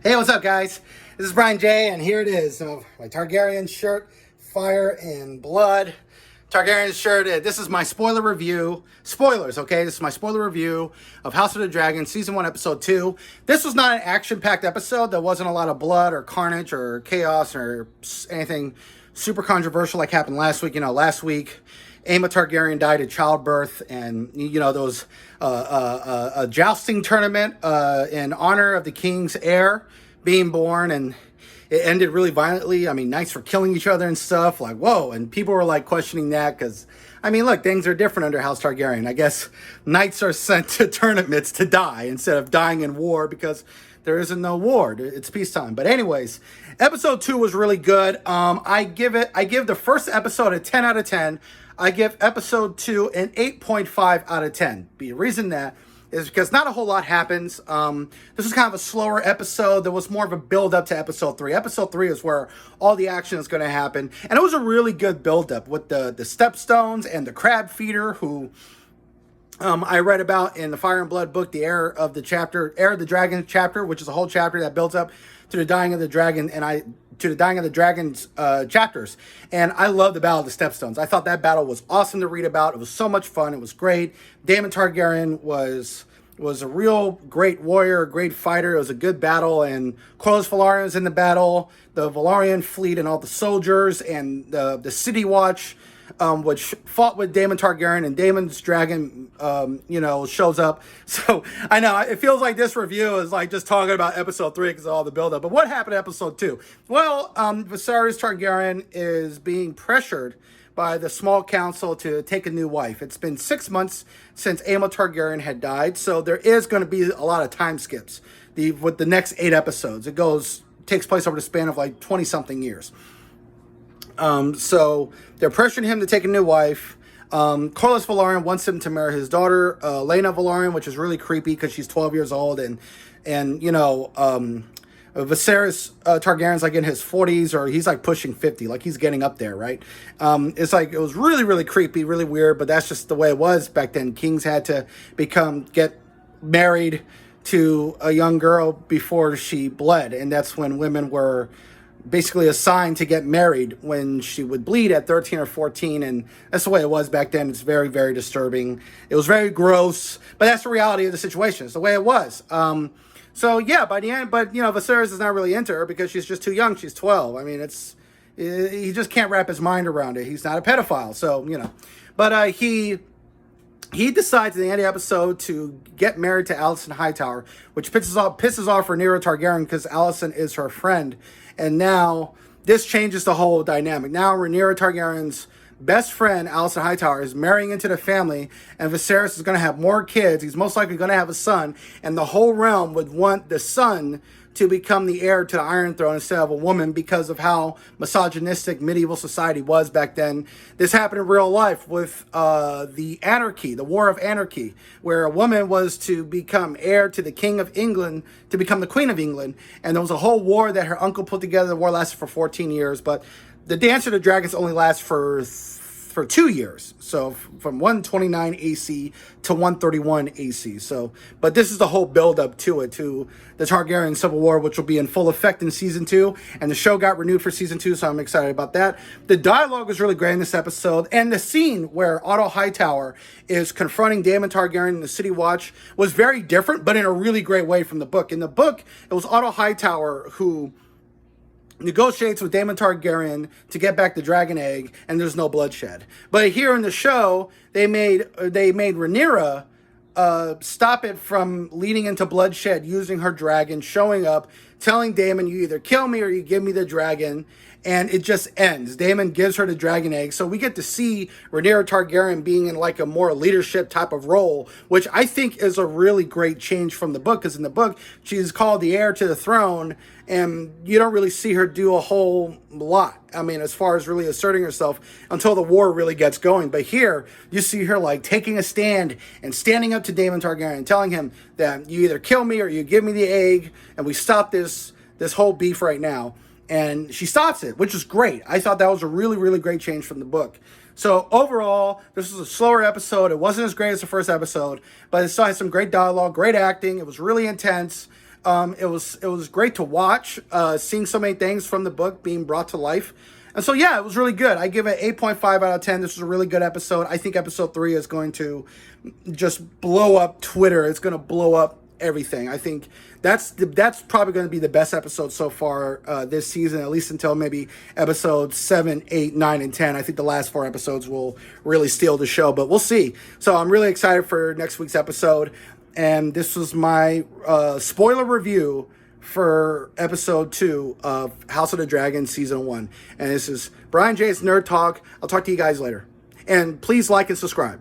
Hey, what's up, guys? This is Brian J, and here it is. My Targaryen shirt, Fire and Blood. Targaryen shirt. This is my spoiler review. Spoilers, okay? This is my spoiler review of House of the Dragon, Season 1, Episode 2. This was not an action-packed episode. There wasn't a lot of blood or carnage or chaos or anything super controversial like happened last week. Last week, Aemma Targaryen died at childbirth, and there was a jousting tournament in honor of the king's heir being born, and it ended really violently. I mean, knights were killing each other and stuff. Like, whoa! And people were like questioning that because, look, things are different under House Targaryen. I guess knights are sent to tournaments to die instead of dying in war because there isn't no war. It's peacetime. But anyways, episode 2 was really good. I give the first episode a 10 out of 10. I give episode 2 an 8.5 out of 10. The reason that is because not a whole lot happens. This is kind of a slower episode. There was more of a build-up to episode 3. Episode 3 is where all the action is going to happen. And it was a really good build-up with the Stepstones and the Crab Feeder, who I read about in the Fire and Blood book, the Heir of the Dragon chapter, which is a whole chapter that builds up to the Dying of the Dragon, to the Dying of the Dragon's chapters. And I love the Battle of the Stepstones. I thought that battle was awesome to read about. It was so much fun. It was great. Daemon Targaryen was a real great warrior, a great fighter. It was a good battle, and Corlys Velaryon was in the battle. The Velaryon fleet and all the soldiers and the City Watch, which fought with Daemon Targaryen, and Daemon's dragon, shows up. So I know it feels like this review is like just talking about episode 3 because of all the buildup. But what happened in episode 2? Well, Viserys Targaryen is being pressured by the small council to take a new wife. It's been 6 months since Aemma Targaryen had died, so there is going to be a lot of time skips. With the next 8 episodes, takes place over the span of like 20-something years. So they're pressuring him to take a new wife. Corlys Velaryon wants him to marry his daughter, Laena Velaryon, which is really creepy because she's 12 years old, and Viserys Targaryen's like in his 40s, or he's like pushing 50, like he's getting up there, right? It's like, it was really, really creepy, really weird, but that's just the way it was back then. Kings had to get married to a young girl before she bled, and that's when women were basically assigned to get married when she would bleed at 13 or 14, and that's the way it was back then. It's very, very disturbing. It was very gross, but that's the reality of the situation. It's the way it was. So yeah, by the end, but Viserys is not really into her because she's just too young. She's 12. He just can't wrap his mind around it. He's not a pedophile, so but he decides at the end of the episode to get married to Alicent Hightower, which pisses off Rhaenyra Targaryen because Alicent is her friend. And now this changes the whole dynamic. Now Rhaenyra Targaryen's best friend, Alicent Hightower, is marrying into the family, and Viserys is going to have more kids. He's most likely going to have a son, and the whole realm would want the son to become the heir to the Iron Throne instead of a woman because of how misogynistic medieval society was back then. This happened in real life with the Anarchy, the War of Anarchy, where a woman was to become heir to the King of England, to become the Queen of England, and there was a whole war that her uncle put together. The war lasted for 14 years, but the Dance of the Dragons only lasts for 2 years, so from 129 AC to 131 AC. So, but this is the whole build-up to it, to the Targaryen Civil War, which will be in full effect in Season 2, and the show got renewed for Season 2, so I'm excited about that. The dialogue was really great in this episode, and the scene where Otto Hightower is confronting Daemon Targaryen in the City Watch was very different, but in a really great way from the book. In the book, it was Otto Hightower who negotiates with Daemon Targaryen to get back the dragon egg, and there's no bloodshed. But here in the show, they made Rhaenyra stop it from leading into bloodshed using her dragon, showing up, telling Daemon, you either kill me or you give me the dragon, and it just ends. Daemon gives her the dragon egg, so we get to see Rhaenyra Targaryen being in like a more leadership type of role, which I think is a really great change from the book, because in the book, she's called the heir to the throne, and you don't really see her do a whole lot. As far as really asserting herself until the war really gets going. But here, you see her like taking a stand and standing up to Daemon Targaryen, telling him that you either kill me or you give me the egg, and we stop this whole beef right now. And she stops it, which is great. I thought that was a really, really great change from the book. So overall, this was a slower episode. It wasn't as great as the first episode, but it still had some great dialogue, great acting. It was really intense. It was great to watch, seeing so many things from the book being brought to life. And so, yeah, it was really good. I give it 8.5 out of 10. This was a really good episode. I think episode 3 is going to just blow up Twitter. It's going to blow up everything. I think that's probably going to be the best episode so far this season, at least until maybe episodes 7, 8, 9, and 10. I think the last 4 episodes will really steal the show, but we'll see. So I'm really excited for next week's episode. And this was my spoiler review for episode 2 of House of the Dragon season 1. And this is Brian J's Nerd Talk. I'll talk to you guys later. And please like and subscribe.